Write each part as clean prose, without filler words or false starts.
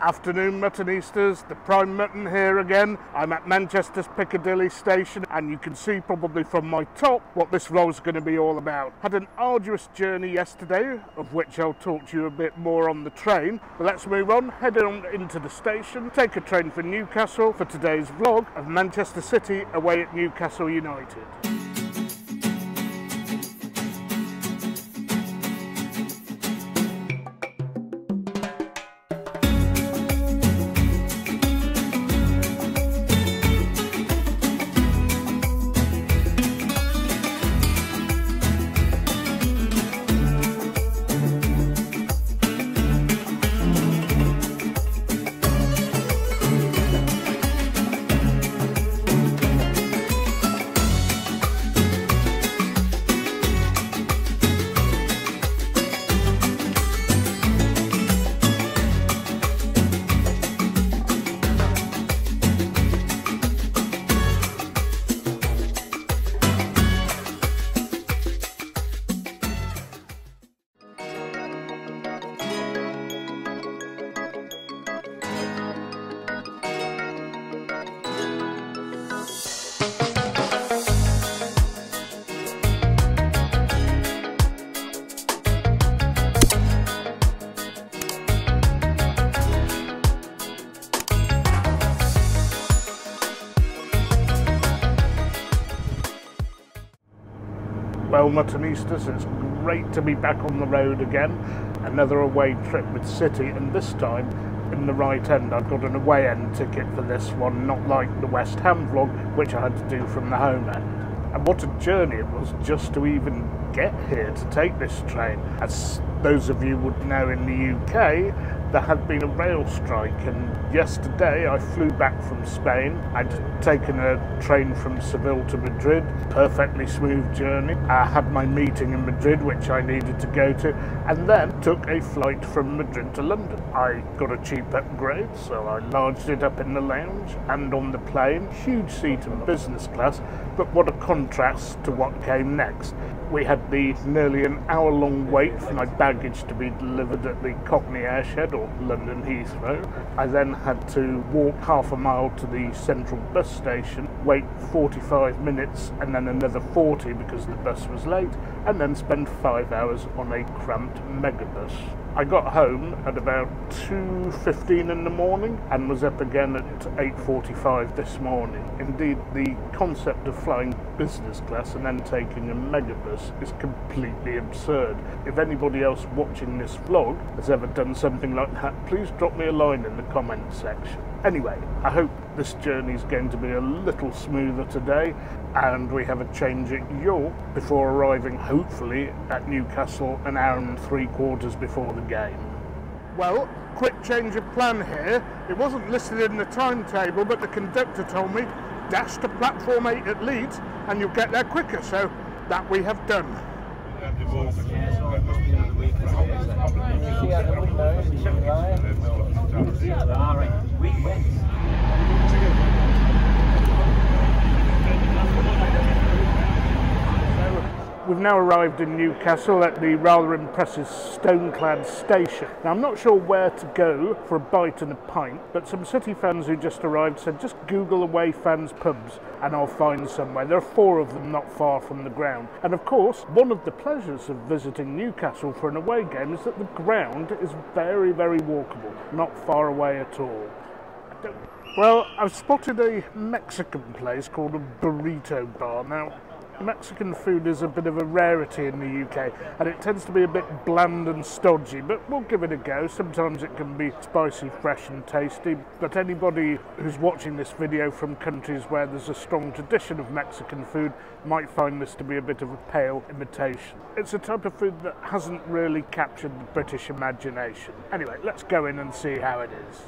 Afternoon Muttonistas, the Primemutton here again. I'm at Manchester's Piccadilly station and you can see probably from my top what this vlog's going to be all about. Had an arduous journey yesterday, of which I'll talk to you a bit more on the train. But let's move on, head on into the station, take a train for Newcastle for today's vlog of Manchester City away at Newcastle United. Well, Muttonistas, it's great to be back on the road again. Another away trip with City, and this time in the right end. I've got an away end ticket for this one, not like the West Ham vlog, which I had to do from the home end. And what a journey it was just to even get here to take this train. As those of you would know, in the UK, there had been a rail strike, and yesterday I flew back from Spain. I'd taken a train from Seville to Madrid, perfectly smooth journey. I had my meeting in Madrid, which I needed to go to, and then took a flight from Madrid to London. I got a cheap upgrade, so I enlarged it up in the lounge and on the plane. Huge seat in business class, but what a contrast to what came next. We had the nearly an hour-long wait for my baggage to be delivered at the Cockney Airshed, or London Heathrow. I then had to walk half a mile to the central bus station, wait 45 minutes and then another 40 because the bus was late, and then spend 5 hours on a cramped megabus. I got home at about 2:15 in the morning and was up again at 8:45 this morning. Indeed, the concept of flying business class and then taking a megabus is completely absurd. If anybody else watching this vlog has ever done something like that, please drop me a line in the comment section. Anyway, I hope this journey is going to be a little smoother today and we have a change at York before arriving hopefully at Newcastle an hour and 3/4 before the game. Well, quick change of plan here. It wasn't listed in the timetable, but the conductor told me dash to platform 8 at Leeds and you'll get there quicker, so that we have done. We've now arrived in Newcastle at the rather impressive stone-clad station. Now, I'm not sure where to go for a bite and a pint, but some City fans who just arrived said just Google away fans pubs and I'll find somewhere. There are 4 of them not far from the ground. And of course, one of the pleasures of visiting Newcastle for an away game is that the ground is very, very walkable, not far away at all. Well, I've spotted a Mexican place called a burrito bar. Now, Mexican food is a bit of a rarity in the UK and it tends to be a bit bland and stodgy, but we'll give it a go. Sometimes it can be spicy, fresh and tasty, but anybody who's watching this video from countries where there's a strong tradition of Mexican food might find this to be a bit of a pale imitation. It's a type of food that hasn't really captured the British imagination. Anyway, let's go in and see how it is.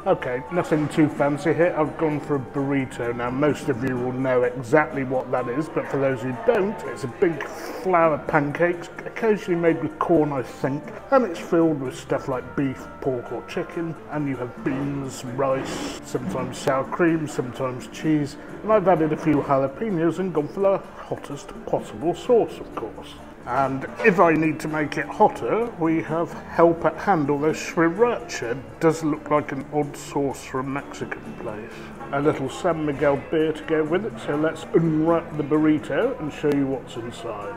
Okay, nothing too fancy here. I've gone for a burrito. Now, most of you will know exactly what that is, but for those who don't, it's a big flour pancakes, occasionally made with corn, I think, and it's filled with stuff like beef, pork or chicken, and you have beans, rice, sometimes sour cream, sometimes cheese, and I've added a few jalapenos and gone for the hottest possible sauce, of course. And if I need to make it hotter, we have help at hand, although sriracha does look like an odd sauce from a Mexican place. A little San Miguel beer to go with it, so let's unwrap the burrito and show you what's inside.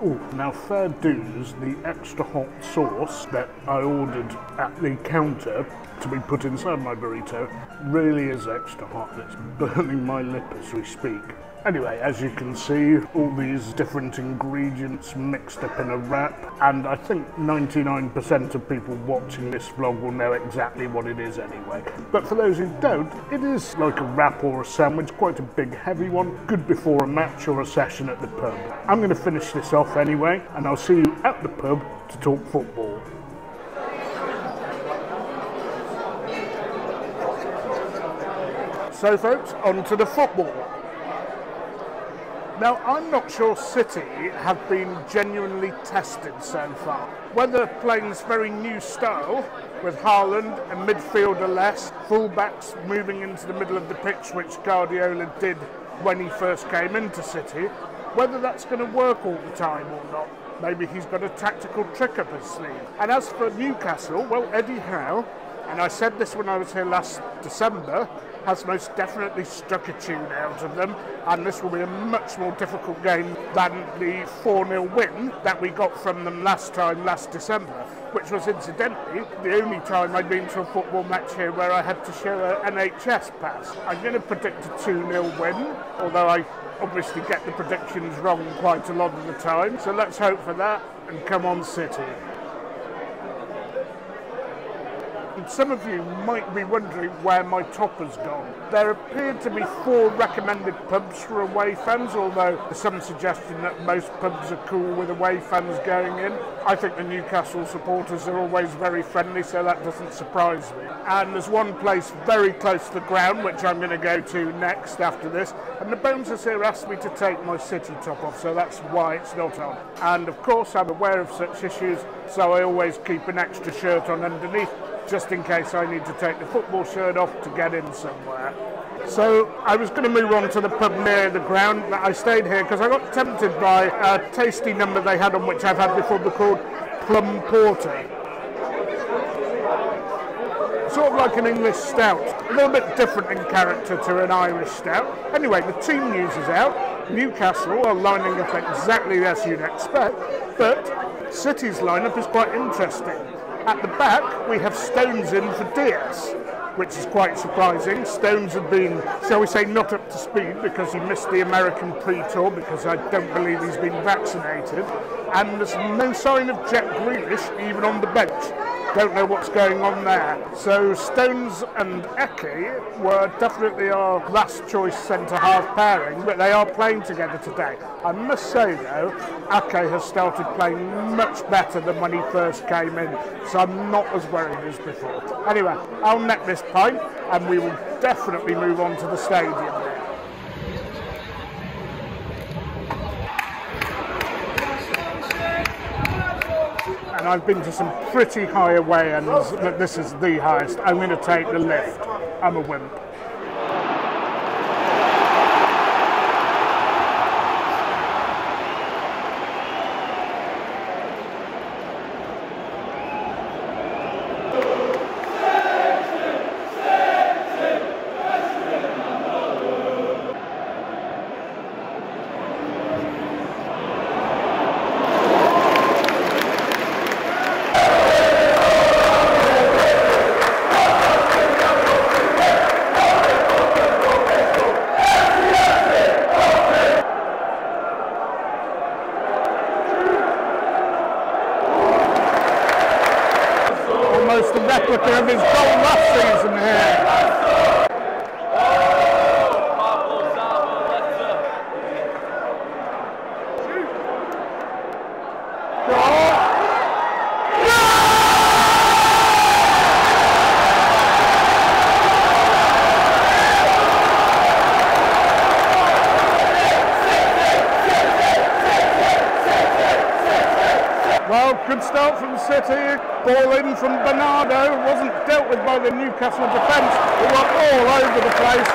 Oh, now fair dues, the extra hot sauce that I ordered at the counter to be put inside my burrito really is extra hot. It's burning my lip as we speak. Anyway, as you can see, all these different ingredients mixed up in a wrap, and I think 99% of people watching this vlog will know exactly what it is anyway. But for those who don't, it is like a wrap or a sandwich, quite a big heavy one, good before a match or a session at the pub. I'm going to finish this off anyway, and I'll see you at the pub to talk football. So folks, on to the football. Now, I'm not sure City have been genuinely tested so far. Whether playing this very new style, with Haaland and midfielder less, fullbacks moving into the middle of the pitch, which Guardiola did when he first came into City, whether that's going to work all the time or not. Maybe he's got a tactical trick up his sleeve. And as for Newcastle, well, Eddie Howe, and I said this when I was here last December, has most definitely struck a tune out of them, and this will be a much more difficult game than the 4-0 win that we got from them last December, which was incidentally the only time I'd been to a football match here where I had to show an NHS pass. I'm going to predict a 2-0 win, although I obviously get the predictions wrong quite a lot of the time, so let's hope for that, and come on City. Some of you might be wondering where my top has gone. There appeared to be 4 recommended pubs for away fans, although there's some suggestion that most pubs are cool with away fans going in. I think the Newcastle supporters are always very friendly, so that doesn't surprise me. And there's one place very close to the ground, which I'm going to go to next after this, and the Boners here asked me to take my City top off, so that's why it's not on. And of course I'm aware of such issues, so I always keep an extra shirt on underneath, just in case I need to take the football shirt off to get in somewhere. So I was going to move on to the pub near the ground, but I stayed here because I got tempted by a tasty number they had on, which I've had before, called Plum Porter. Sort of like an English stout, a little bit different in character to an Irish stout. Anyway, the team news is out. Newcastle are lining up exactly as you'd expect, but City's lineup is quite interesting. At the back, we have Stones in for Diaz, which is quite surprising. Stones had been, shall we say, not up to speed because he missed the American pre-tour because I don't believe he's been vaccinated. And there's no sign of Jack Grealish even on the bench. Don't know what's going on there. So Stones and Eke were definitely our last choice centre-half pairing, but they are playing together today. I must say though, Eke has started playing much better than when he first came in, so I'm not as worried as before. Anyway, I'll neck this pint and we will definitely move on to the stadium now. And I've been to some pretty high away ends, but this is the highest. I'm going to take the lift. I'm a wimp. good start from City. Ball in from Bernardo. Wasn't dealt with by the Newcastle defence. It went all over the place.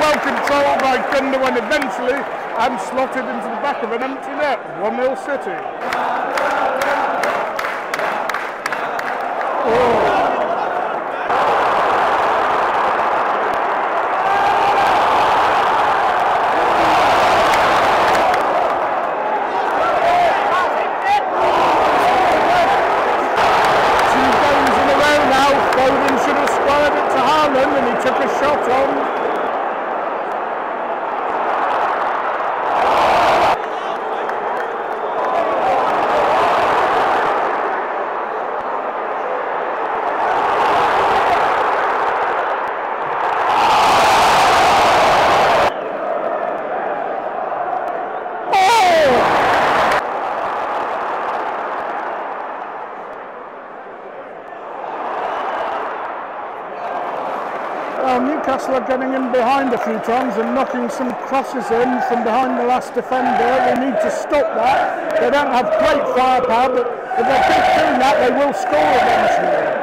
Well controlled by Gundogan eventually and slotted into the back of an empty net. 1-0 City. Oh. And he took a shot on. Newcastle are getting in behind a few times and knocking some crosses in from behind the last defender. They need to stop that. They don't have great firepower, but if they keep doing that, they will score eventually.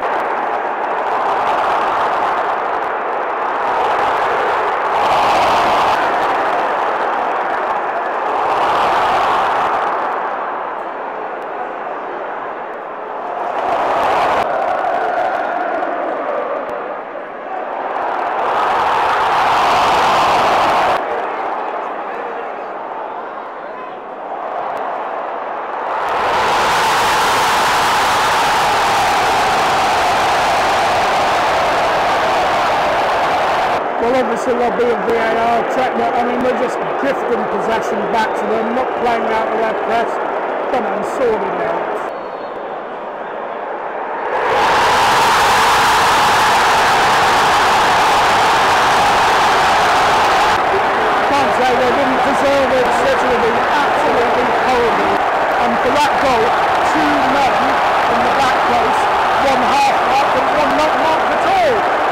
Well, obviously there'll be a VAR check, but I mean they're just gifting possession back to them, not playing out of their press. Come on, sort it out. Can't say they didn't deserve it. City have been absolutely horrible. And for that goal, 2 men in the back post, 1 half mark and 1 not marked at all.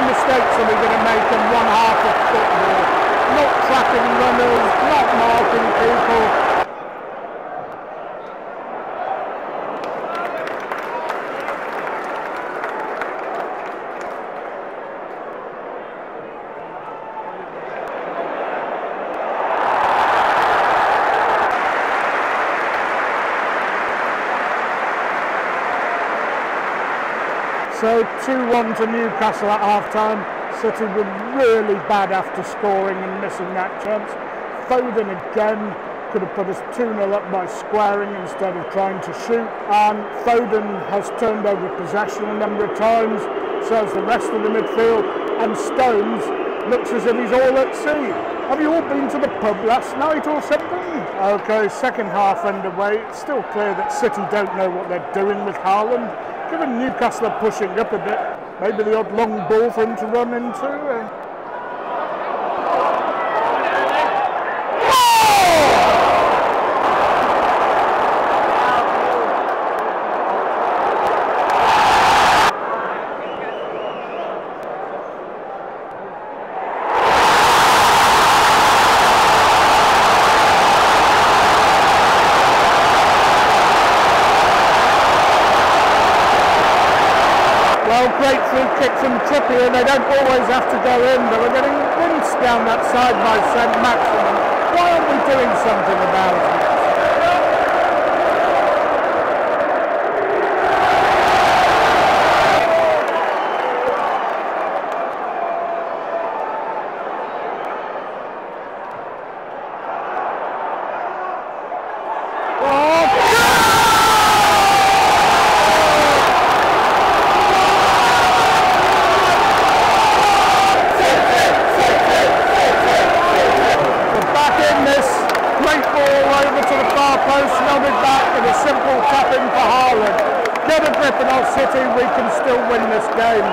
Mistakes are we going to make in 1 half of football? Not tracking runners, not marking people. So 2-1 to Newcastle at half-time. City were really bad after scoring and missing that chance. Foden again could have put us 2-0 up by squaring instead of trying to shoot. And Foden has turned over possession a number of times, so has the rest of the midfield. And Stones looks as if he's all at sea. Have you all been to the pub last night or something? Okay, second half underway. It's still clear that City don't know what they're doing with Haaland. Given Newcastle are pushing up a bit, maybe the odd long ball for him to run into. Great free kick from Trippier. They don't always have to go in. They were getting rinsed down that side by St. Maximin. Why aren't we doing something about it? Great ball over to City, we can still win this game.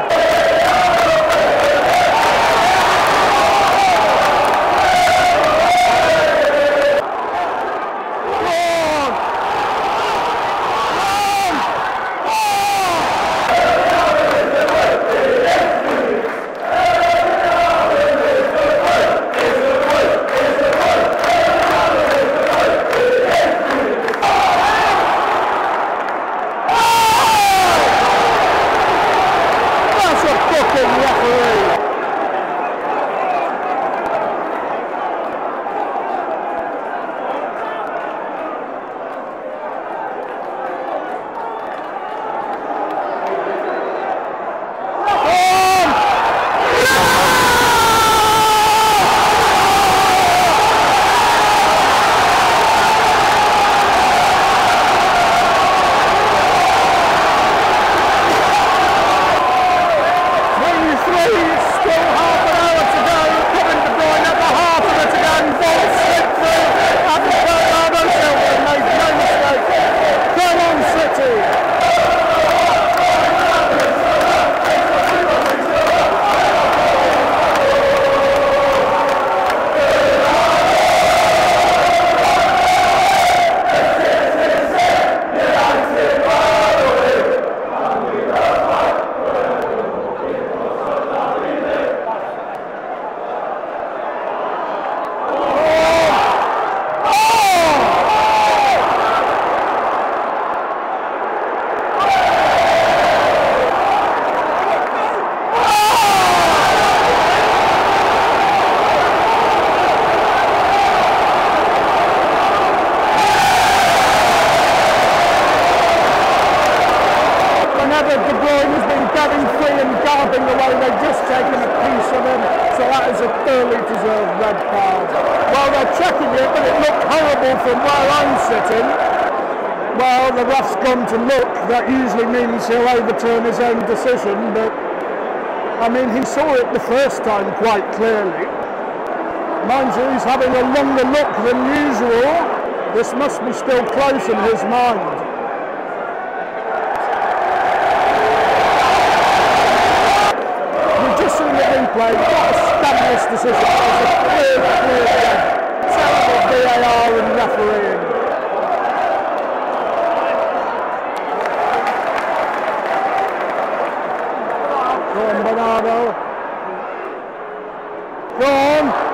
Thoroughly deserved red card. Well, they're checking it, but it looked horrible from where I'm sitting. Well, the ref's gone to look. That usually means he'll overturn his own decision, but I mean, he saw it the first time quite clearly. Mind you, he's having a longer look than usual. This must be still close in his mind. We've just seen the replay. What a scandalous decision. It was a clear game. Terrible VAR and refereeing. Go on, Bernardo. Go on.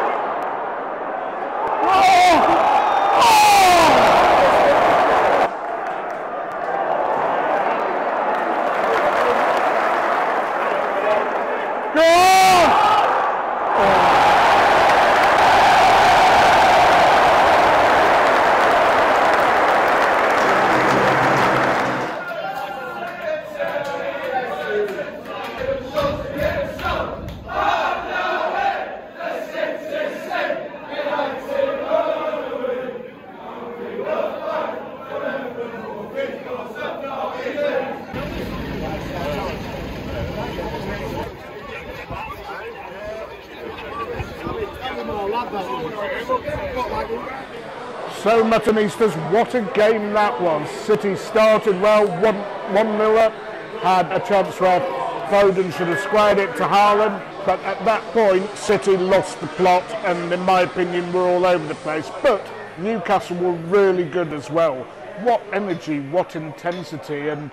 So, Muttonistas, what a game that was. City started well, 1-0 up, had a chance where Foden should have squared it to Haaland, but at that point, City lost the plot and, in my opinion, were all over the place. But Newcastle were really good as well. What energy, what intensity, and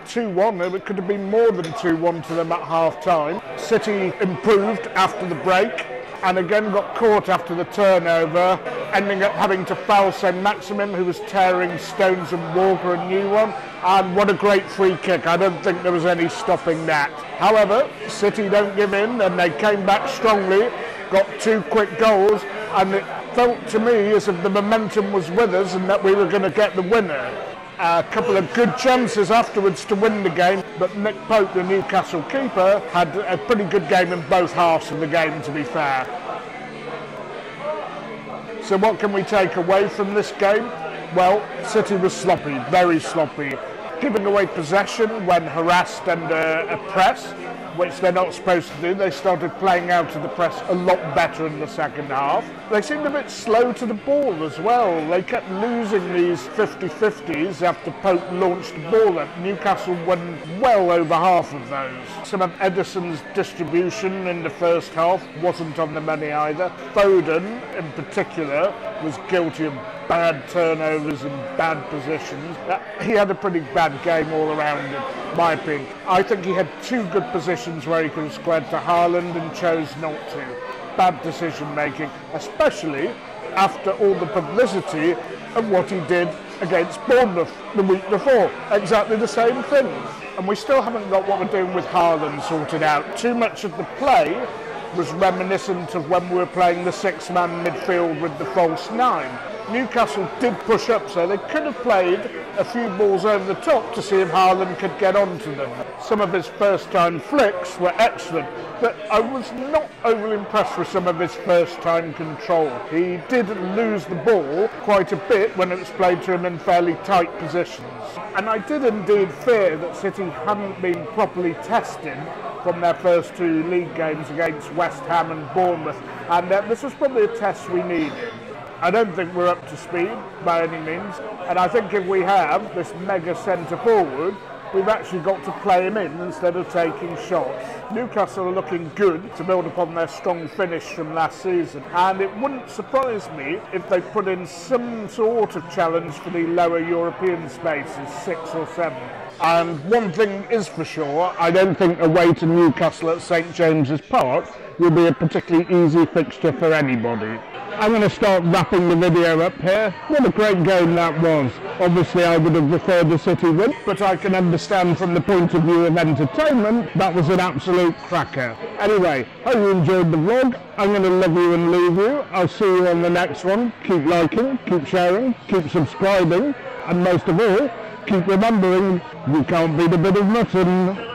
2-1, it could have been more than 2-1 to them at half-time. City improved after the break, and again got caught after the turnover, ending up having to foul Saint-Maximin, who was tearing Stones and Walker a new one, and what a great free kick. I don't think there was any stopping that. However, City don't give in, and they came back strongly, got 2 quick goals, and it felt to me as if the momentum was with us and that we were going to get the winner. A couple of good chances afterwards to win the game, but Nick Pope, the Newcastle keeper, had a pretty good game in both halves of the game, to be fair. So what can we take away from this game? Well, City was sloppy, very sloppy, giving away possession when harassed under a press, which they're not supposed to do. They started playing out of the press a lot better in the second half. They seemed a bit slow to the ball as well. They kept losing these 50-50s after Pope launched the ball up. Newcastle won well over half of those. Some of Edison's distribution in the first half wasn't on the money either. Foden, in particular, was guilty of bad turnovers and bad positions. He had a pretty bad game all around, in my opinion. I think he had two good positions where he could have squared to Haaland and chose not to. Bad decision making, especially after all the publicity of what he did against Bournemouth the week before. Exactly the same thing. And we still haven't got what we're doing with Haaland sorted out. Too much of the play was reminiscent of when we were playing the six-man midfield with the false nine. Newcastle did push up, so they could have played a few balls over the top to see if Haaland could get onto them. Some of his first-time flicks were excellent, but I was not overly impressed with some of his first-time control. He did lose the ball quite a bit when it was played to him in fairly tight positions. And I did indeed fear that City hadn't been properly tested from their first two league games against West Ham and Bournemouth, and this was probably a test we needed. I don't think we're up to speed by any means, and I think if we have this mega centre forward, we've actually got to play him in instead of taking shots. Newcastle are looking good to build upon their strong finish from last season, and it wouldn't surprise me if they put in some sort of challenge for the lower European spaces, 6 or 7. And one thing is for sure, I don't think away to Newcastle at St James's Park will be a particularly easy fixture for anybody. I'm going to start wrapping the video up here. What a great game that was. Obviously I would have preferred the City win, but I can understand from the point of view of entertainment, that was an absolute cracker. Anyway, hope you enjoyed the vlog. I'm going to love you and leave you. I'll see you on the next one. Keep liking, keep sharing, keep subscribing, and most of all, keep remembering, you can't beat a bit of mutton.